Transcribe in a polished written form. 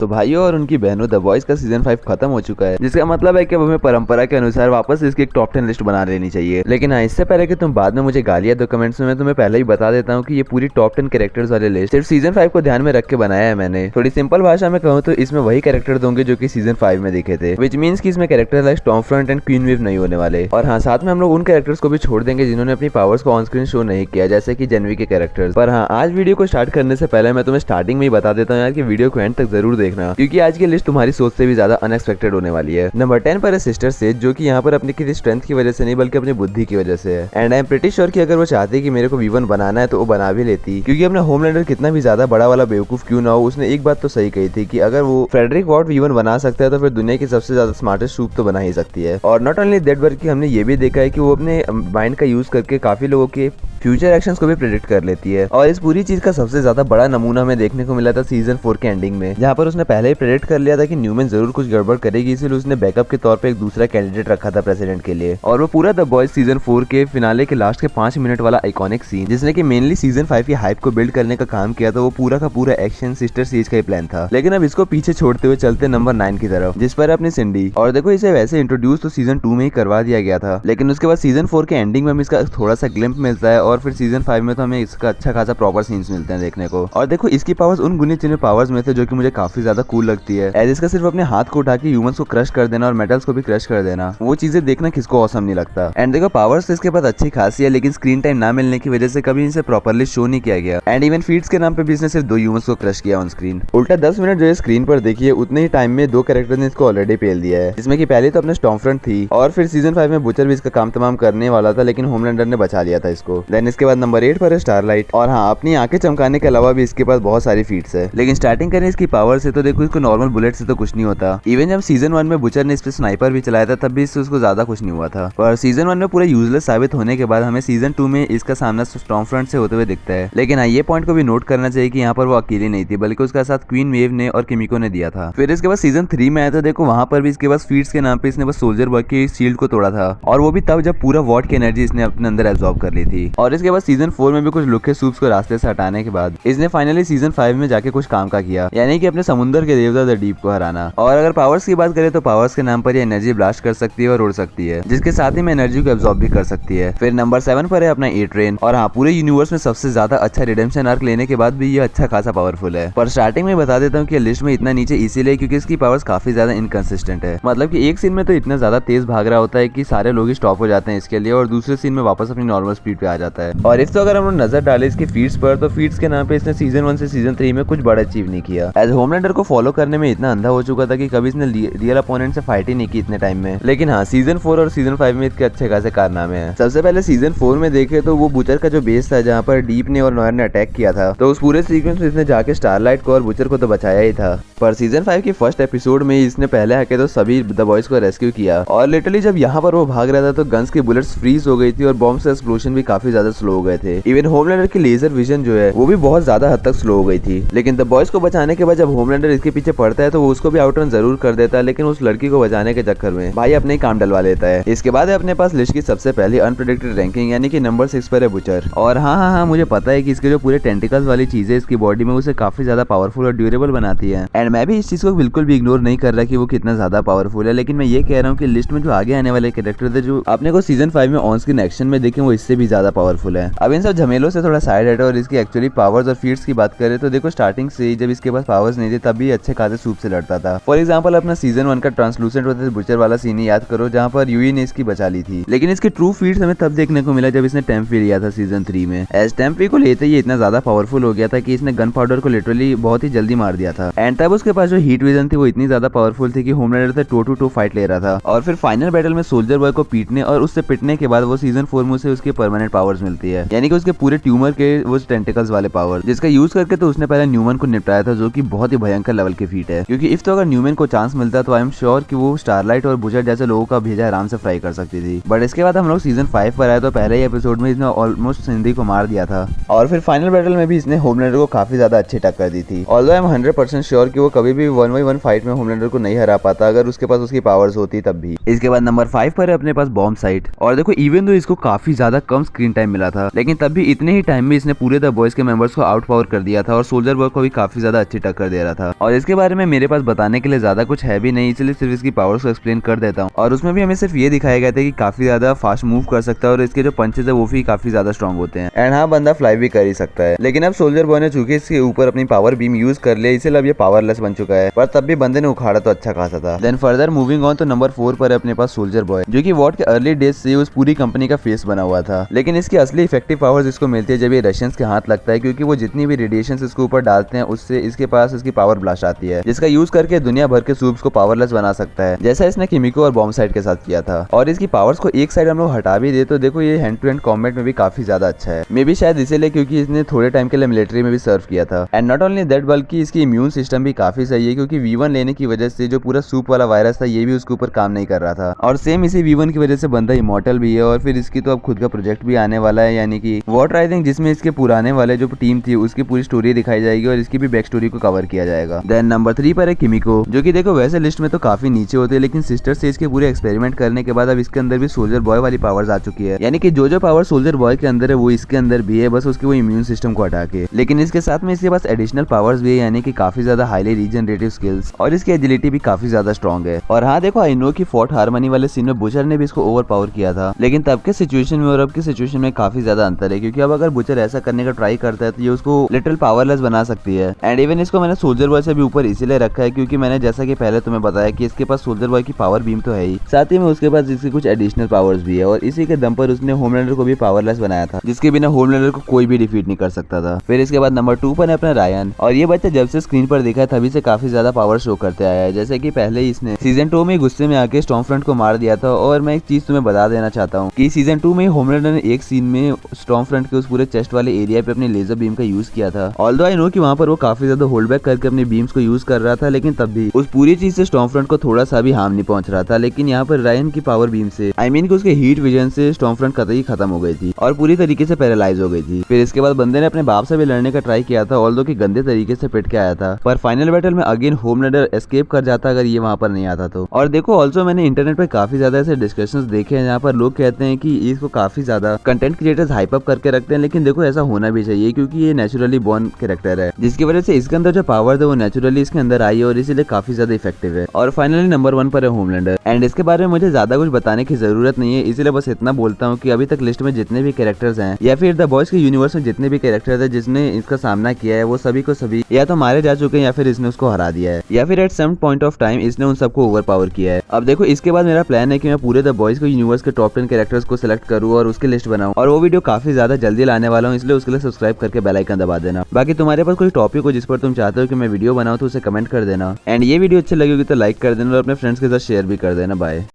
तो भाइयों और उनकी बहनों, द बॉयज का सीजन 5 खत्म हो चुका है, जिसका मतलब है कि अब हमें परंपरा के अनुसार वापस इसकी एक टॉप 10 लिस्ट बना लेनी चाहिए। लेकिन हाँ, इससे पहले कि तुम बाद में मुझे गालियां दो कमेंट्स में, मैं तुम्हें पहले ही बता देता हूँ कि ये पूरी टॉप 10 कैरेक्टर्स वाली लिस्ट सिर्फ सीजन 5 को ध्यान में रख के बनाया है मैंने। थोड़ी सिंपल भाषा में कहूँ तो इसमें वही कैरेक्टर दूंगे जो कि सीजन 5 में दिखे थे, विच मीन्स कि इसमें character like Stormfront and Queen Maeve नहीं होने वाले। और हाँ, साथ में हम लोग उन कैरेक्टर्स को भी छोड़ देंगे जिन्होंने अपनी पावर्स को ऑन स्क्रीन शो नहीं किया, जैसे कि जेनवी के कैरेक्टर्स। पर हाँ, आज वीडियो को स्टार्ट करने से पहले मैं तुम्हें स्टार्टिंग में ही बता देता हूँ यार कि वीडियो को एंड तक जरूर देखना, क्योंकि आज की लिस्ट तुम्हारी सोच से भी ज्यादा अनएक्सपेक्टेड होने वाली है। नंबर 10 पर है सिस्टर सेज, जो कि यहाँ पर अपनी किसी स्ट्रेंथ की वजह से नहीं बल्कि अपनी बुद्धि की वजह से है। And I am pretty sure कि अगर वो चाहती कि मेरे को V1 बनाना है तो वो बना भी लेती, क्योंकि अपना होमलैंडर कितना भी ज्यादा बड़ा वाला बेवकूफ क्यों ना हो, उसने एक बात तो सही कही थी कि अगर वो फ्रेडरिक वॉट V1 बना सकता है तो फिर दुनिया की सबसे ज्यादा स्मार्टेस्ट सूप तो बना ही सकती है। और नॉट ओनली दैट बल्कि हमने ये भी देखा है कि वो अपने माइंड का यूज करके काफी लोगों के फ्यूचर एक्शंस को भी प्रेडिक्ट कर लेती है। और इस पूरी चीज का सबसे ज्यादा बड़ा नमूना हमें देखने को मिला था सीजन 4 के एंडिंग में, जहाँ पर उसने पहले ही प्रेडिक्ट कर लिया था कि न्यूमैन जरूर कुछ गड़बड़ करेगी, इसलिए उसने बैकअप के तौर पे एक दूसरा कैंडिडेट रखा था प्रेसिडेंट के लिए। और वो पूरा द बॉयज सीजन 4 के फिनाले के लास्ट के 5 मिनट वाला आइकॉनिक सीन, जिसने कि मेनली सीजन 5 की हाइप को बिल्ड करने का काम किया था, वो पूरा का पूरा एक्शन सिस्टर सेज का ही प्लान था। लेकिन अब इसको पीछे छोड़ते हुए चलते नंबर 9 की तरफ, जिस पर अपनी सिंडी। और देखो, इसे वैसे इंट्रोड्यूस तो सीजन 2 में ही करवा दिया गया था, लेकिन उसके बाद सीजन 4 के एंडिंग में हमें इसका थोड़ा सा ग्लिम्प मिलता है, और फिर सीजन 5 में तो हमें इसका अच्छा खासा प्रॉपर सीन्स मिलते हैं देखने को। और देखो, इसकी पावर्स उन गुने चुने पावर्स में थे जो कि मुझे काफी ज्यादा कूल लगती है। एज इसका सिर्फ अपने हाथ को उठा के ह्यूमंस को क्रश कर देना और मेटल्स को भी क्रश कर देना, वो चीजें देखना किसको औसम नहीं लगता। एंड देखो, पावर्स तो इसके पास अच्छी खासी है, लेकिन स्क्रीन टाइम ना मिलने की वजह से कभी इनसे प्रॉपर्ली शो नहीं किया गया। एंड इवन फीड्स के नाम पे भी इसने सिर्फ 2 ह्यूमंस को क्रश किया ऑन स्क्रीन। उल्टा 10 मिनट जो स्क्रीन पर देखिए, उतने ही टाइम में 2 कैरेक्टर ने इसको ऑलरेडी पेल दिया है, जिसमें कि पहले तो अपने स्टॉर्मफ्रंट थी, और फिर सीजन 5 में बुचर भी इसका काम तमाम करने वाला था, लेकिन होमलैंडर ने बचा लिया था इसको। देन इसके बाद नंबर 8 पर है स्टारलाइट। और हाँ, अपनी आंखें चमकाने के अलावा भी इसके पास बहुत सारी फीट्स है, लेकिन स्टार्टिंग करें इसकी पावर से तो देखो, इसको नॉर्मल बुलेट से तो कुछ नहीं होता। इवन जब सीजन 1 में बुचर ने इस पे स्नाइपर भी चलाया था, तब भी इससे उसको ज्यादा कुछ नहीं हुआ था। पर सीजन 1 में पूरा यूजलेस साबित होने के बाद हमें सीजन 2 में इसका सामना स्टॉर्मफ्रंट से होते हुए दिखता है। लेकिन हाँ, ये पॉइंट को भी नोट करना चाहिए कि यहाँ पर वो अकेली नहीं थी, बल्कि उसका साथ क्वीन वेव ने और किमिको ने दिया था। फिर इसके बाद सीजन 3 में आया था, देखो वहां पर भी इसके पास फीट्स के नाम पे इसने बस सोल्जर बॉय की शील्ड को तोड़ा था, और वो भी तब जब पूरा वॉट की एनर्जी इसने अपने अंदर एब्जॉर्ब कर ली थी। और इसके बाद सीजन 4 में भी कुछ लुखे सूप्स को रास्ते से हटाने के बाद इसने फाइनली सीजन 5 में जाके कुछ काम का किया, यानी कि अपने समुद्र के देवता द डीप को हराना। और अगर पावर्स की बात करें तो पावर्स के नाम पर ये एनर्जी ब्लास्ट कर सकती है और उड़ सकती है, जिसके साथ ही में एनर्जी को एब्जॉर्ब भी कर सकती है। फिर नंबर 7 पर है अपना ए ट्रेन। और हाँ, पूरे यूनिवर्स में सबसे ज्यादा अच्छा रिडेम्पशन आर्क लेने के बाद भी ये अच्छा खासा पावरफुल है। पर स्टार्टिंग में बता देता हूँ कि लिस्ट में इतना नीचे इसीलिए क्योंकि इसकी पावर्स काफी ज्यादा इनकंसिस्टेंट है। मतलब कि एक सीन में तो इतना ज्यादा तेज भाग रहा होता है कि सारे लोग ही स्टॉप हो जाते हैं इसके लिए, और दूसरे सीन में वापस अपनी नॉर्मल स्पीड पे आ जाता है। और इस तो अगर हम लोग नजर डाले इसके फीट्स पर, तो फीट्स के नाम पे इसने सीजन 1 से सीजन 3 में कुछ बड़ा अचीव नहीं किया। एज होमलैंडर को फॉलो करने में इतना अंधा हो चुका था कि कभी इसने रियल अपोनेंट से फाइट ही नहीं की इतने टाइम में। लेकिन हाँ, सीजन 4 और सीजन 5 में इसके अच्छे खासे कारनामे हैं। सबसे पहले सीजन 4 में देखे तो वो बुचर का जो बेस था, जहाँ पर डीप ने और नॉयर ने अटैक किया था, तो उस पूरे सीक्वेंस में इसने जाके स्टारलाइट को और बुचर को तो बचाया ही था। पर सीजन 5 की फर्स्ट एपिसोड में इसने पहले आके तो सभी द बॉयज को रेस्क्यू किया, और लिटरली जब यहाँ पर वो भाग रहा था तो गन्स की बुलेट्स फ्रीज हो गई थी और बॉम्ब से एक्सप्लोजन भी काफी ज्यादा स्लो हो गए थे। इवन होमलैंडर की लेजर विजन जो है वो भी बहुत ज्यादा हद तक स्लो हो गई थी। लेकिन द बॉयज को बचाने के बाद जब होमलैंडर इसके पीछे पड़ता है तो वो उसको भी आउटरन जरूर कर देता है, लेकिन उस लड़की को बचाने के चक्कर में भाई अपने ही काम डलवा लेता है। इसके बाद है अपने पास लिस्ट की सबसे पहली अनप्रेडिक्टेड रैंकिंग, यानी कि नंबर 6 पर है बुचर। और हाँ, मुझे पता है कि इसके जो पूरे टेंटिकल्स वाली चीजें इसकी बॉडी में उसे काफी ज्यादा पावरफुल और ड्यूरेबल बनाती है। एंड मैं भी इस चीज को बिल्कुल भी इग्नोर नहीं कर रहा कि वो कितना ज्यादा पावरफुल है, लेकिन मैं ये कह रहा हूँ कि लिस्ट में जो आगे आने वाले कैरेक्टर थे जो अपने को सीजन 5 में ऑन स्क्रीन एक्शन में देखें, वो इससे भी ज्यादा पावरफुल है। अब इन सब झमेलों से थोड़ा साइड हटे और इसकी एक्चुअली पावर्स और फीट्स की बात करें तो देखो, स्टार्टिंग से जब इसके पास पावर्स नहीं थे तब भी अच्छे खासे सूप से लड़ता था। फॉर एग्जाम्पल, अपना सीजन 1 का ट्रांसलूसेंट वर्सेस बुचर वाला सीन याद करो, जहाँ पर यूई ने इसकी बचा ली थी। लेकिन इसके ट्रू फीट्स हमें तब देखने को मिला जब इसने टेम्पी लिया था सीजन 3 में। एज टेम्पी को लेते ही इतना ज्यादा पावरफुल हो गया था कि इसने गन पाउडर को लिटरली बहुत ही जल्दी मार दिया था। एंड तब उसके पास जो हीट विजन थी वो इतनी ज्यादा पावरफुल थी कि होमलैंडर से 2-2 फाइट ले रहा था। और फिर फाइनल बैटल में सोल्जर बॉय को पीटने और उससे पिटने के बाद वो सीजन 4 में उसे उसकी परमानेंट पावर्स मिलती है, यानी कि उसके पूरे ट्यूमर के वो टेंटिकल्स वाले पावर, जिसका यूज करके तो उसने पहले न्यूमैन को निपटाया था, जो कि बहुत ही भयंकर लेवल की फीट है। क्योंकि इफ तो अगर न्यूमैन को चांस मिलता तो आई एम श्योर कि वो स्टारलाइट और बुचर जैसे लोगों का भेजा आराम से फ्राई कर सकती थी। बट इसके बाद हम लोग सीजन 5 पर आए तो पहले ही एपिसोड में इसने ऑलमोस्ट सिंधी को मार दिया था, और फिर फाइनल बैटल में भी इसने होमलैंडर को काफी ज्यादा अच्छी टक्कर दी थी। ऑल्दो आई एम 100% श्योर कि वो कभी भी 1v1 फाइट में होमलैंडर को नहीं हरा पाता अगर उसके पास उसकी पावर्स होती तब भी। इसके बाद नंबर 5 पर है अपने पास बॉम्ब साइट। और देखो, इवन दो इसको काफी ज्यादा कम स्क्रीन टाइम टाइम मिला था, लेकिन तब भी इतने ही टाइम में इसने पूरे द बॉयज के मेंबर्स को आउट पावर कर दिया था और सोल्जर बॉय को भी काफी ज्यादा अच्छी टक्कर दे रहा था। और इसके बारे में मेरे पास बताने के लिए ज्यादा कुछ है भी नहीं, इसलिए सिर्फ इसकी पावर्स को एक्सप्लेन कर देता हूँ। और उसमें भी हमें सिर्फ ये दिखाया गया था कि काफी ज्यादा फास्ट मूव कर सकता है और इसके जो पंचेस है वो भी काफी ज्यादा स्ट्रॉन्ग होते हैं। एंड हाँ, बंदा फ्लाई भी कर ही सकता है। लेकिन अब सोल्जर बॉय ने चूंकि इसके ऊपर अपनी पावर बीम यूज कर लिया, इसलिए अब ये पावरलेस बन चुका है, पर तब भी बंदे ने उखाड़ा तो अच्छा खासा था। देन फर्दर मूविंग ऑन तो नंबर 4 पर है अपने पास सोल्जर बॉय, जो कि वॉट के अर्ली डेज से उस पूरी कंपनी का फेस बना हुआ था। लेकिन इसकी असली इफेक्टिव पावर्स इसको मिलती है जब ये रशियंस के हाथ लगता है, क्योंकि वो जितनी भी रेडिएशन इसके ऊपर डालते हैं उससे इसके पास इसकी पावर ब्लास्ट आती है, जिसका यूज करके दुनिया भर के सूप्स को पावरलेस बना सकता है, जैसा इसने किमिको और बॉम्ब साइड के साथ किया था। और इसकी पावर्स को एक साइड हम लोग हटा भी दे तो देखो ये हैंड टू हैंड कॉम्बैट में भी काफी ज्यादा अच्छा है। मे भी शायद इसीलिए क्योंकि इसने थोड़े टाइम के लिए मिलिट्री में भी सर्व किया था। एंड नॉट ओनली दैट, बल्कि इसकी इम्यून सिस्टम भी काफी सही है, क्योंकि V1 लेने की वजह से जो पूरा सूप वाला वायरस था ये भी उसके ऊपर काम नहीं कर रहा था। और सेम इसी V1 की वजह से बंदा इमॉर्टल भी है। और फिर इसकी तो अब खुद का प्रोजेक्ट भी आने वाला है, यानी कि वॉट राइजिंग, जिसमें इसके पुराने वाले जो टीम थी उसकी पूरी स्टोरी दिखाई जाएगी और इसकी भी बैक स्टोरी को कवर किया जाएगा। देन नंबर 3 पर है किमिको, जो कि देखो वैसे लिस्ट में तो काफी नीचे होते हैं, लेकिन सिस्टर स्टेज के पूरे एक्सपेरिमेंट करने के बाद अब इसके अंदर भी सोल्जर बॉय वाली पावर्स आ चुकी है, यानी कि जो पावर सोल्जर बॉय के अंदर है वो इसके अंदर भी है, बस उसके वो इम्यून सिस्टम को हटा के। लेकिन इसके साथ में इसके पास एडिशनल पावर्स भी है, यानी कि काफी ज्यादा हाईली रीजनरेटिव स्किल्स, और इसकी एजिलिटी भी काफी ज्यादा स्ट्रॉन्ग है। और हाँ देखो, आई नो कि फोर्ट हार्मनी वाले सीन में बुचर ने भी इसको ओवर पावर किया था, लेकिन तब के सिचुएशन में और अब के सिचुएशन में काफी ज्यादा अंतर है, क्योंकि अब अगर बुचर ऐसा करने का ट्राई करता है तो ये उसको लिटिल पावरलेस बना सकती है। एंड इवन इसको मैंने सोल्जर बॉय से भी ऊपर इसीलिए रखा है क्योंकि मैंने जैसा कि पहले तुम्हें बताया कि इसके पास सोल्जर बॉय की पावर बीम तो है ही, साथ ही में उसके पास इसकी कुछ एडिशनल पावर्स भी है, और इसी के दम पर उसने होमलैंडर को भी पावरलेस बनाया था, जिसके बिना होमलैंडर को कोई भी डिफीट नहीं कर सकता था। फिर इसके बाद नंबर 2 पर है अपना रायन, और ये बच्चा जब से स्क्रीन पर देखा तभी से काफी ज्यादा पावर शो करते आया है। जैसे कि पहले ही इसने सीजन 2 में गुस्से में आके स्टॉर्मफ्रंट को मार दिया था। और मैं एक चीज तुम्हें बता देना चाहता हूँ कि सीजन 2 में होमलैंडर ने एक सीन में स्टॉर्मफ्रंट के उस पूरे चेस्ट वाले एरिया पे अपने लेजर बीम का यूज किया था। ऑल्दो आई नो कि वहाँ पर वो काफी ज्यादा होल्ड बैक करके अपनी बीम्स को यूज कर रहा था, लेकिन तब भी उस पूरी चीज से स्टॉर्मफ्रंट को थोड़ा सा भी हार्म नहीं पहुंच रहा था। लेकिन यहाँ पर रायन की पावर बीम से आई मीन कि उसके हीट विजन से स्टॉर्मफ्रंट कतई खत्म हो गई थी और पूरी तरीके से पैरालाइज हो गई थी। फिर इसके बाद बंदे ने अपने बाप से भी लड़ने का ट्राई किया था, ऑल्दो कि गंदे तरीके से पिट के आया था, पर फाइनल बैटल में अगेन होमलैंडर एस्केप कर जाता अगर ये वहाँ पर नहीं आता तो। और देखो ऑल्सो मैंने इंटरनेट पे काफी ज्यादा ऐसे डिस्कशंस देखे हैं जहाँ पर लोग कहते हैं कि इसको काफी ज्यादा कंटेंट क्रिएटर्स हाइप अप करके रखते हैं, लेकिन देखो ऐसा होना भी चाहिए क्योंकि ये नेचुरली बॉर्न कैरेक्टर है, जिसकी वजह से इसके अंदर जो पावर है वो नेचुरली इसके अंदर आई है और इसीलिए काफी ज्यादा इफेक्टिव है। और फाइनली नंबर 1 पर है होमलैंडर, एंड इसके बारे में मुझे ज्यादा कुछ बताने की जरूरत नहीं है, इसीलिए बस इतना बोलता हूँ कि अभी तक लिस्ट में जितने भी कैरेक्टर्स हैं या फिर द बॉयज के यूनिवर्स में जितने भी कैरेक्टर्स हैं जिसने इसका सामना किया है वो सभी को सभी या तो मारे जा चुके हैं या फिर इसने उसको हरा दिया है या फिर at some point of time इसने उन सबको ओवर पावर किया है। अब देखो इसके बाद मेरा प्लान है कि मैं पूरे द बॉयज के यूनिवर्स के टॉप 10 कैरेक्टर्स को सिलेक्ट करूँ और उसकी लिस्ट बनाऊं, और वो वीडियो काफी ज्यादा जल्दी लाने वाला हूँ, इसलिए उसके लिए सब्सक्राइब करके बेल आइकन दबा देना। बाकी तुम्हारे पास कोई टॉपिक हो जिस पर तुम चाहते हो कि मैं वीडियो बनाऊं तो उसे कमेंट कर देना, एंड ये वीडियो अच्छी लगी होगी तो लाइक कर देना और अपने फ्रेंड्स के साथ शेयर भी कर देना। बाय।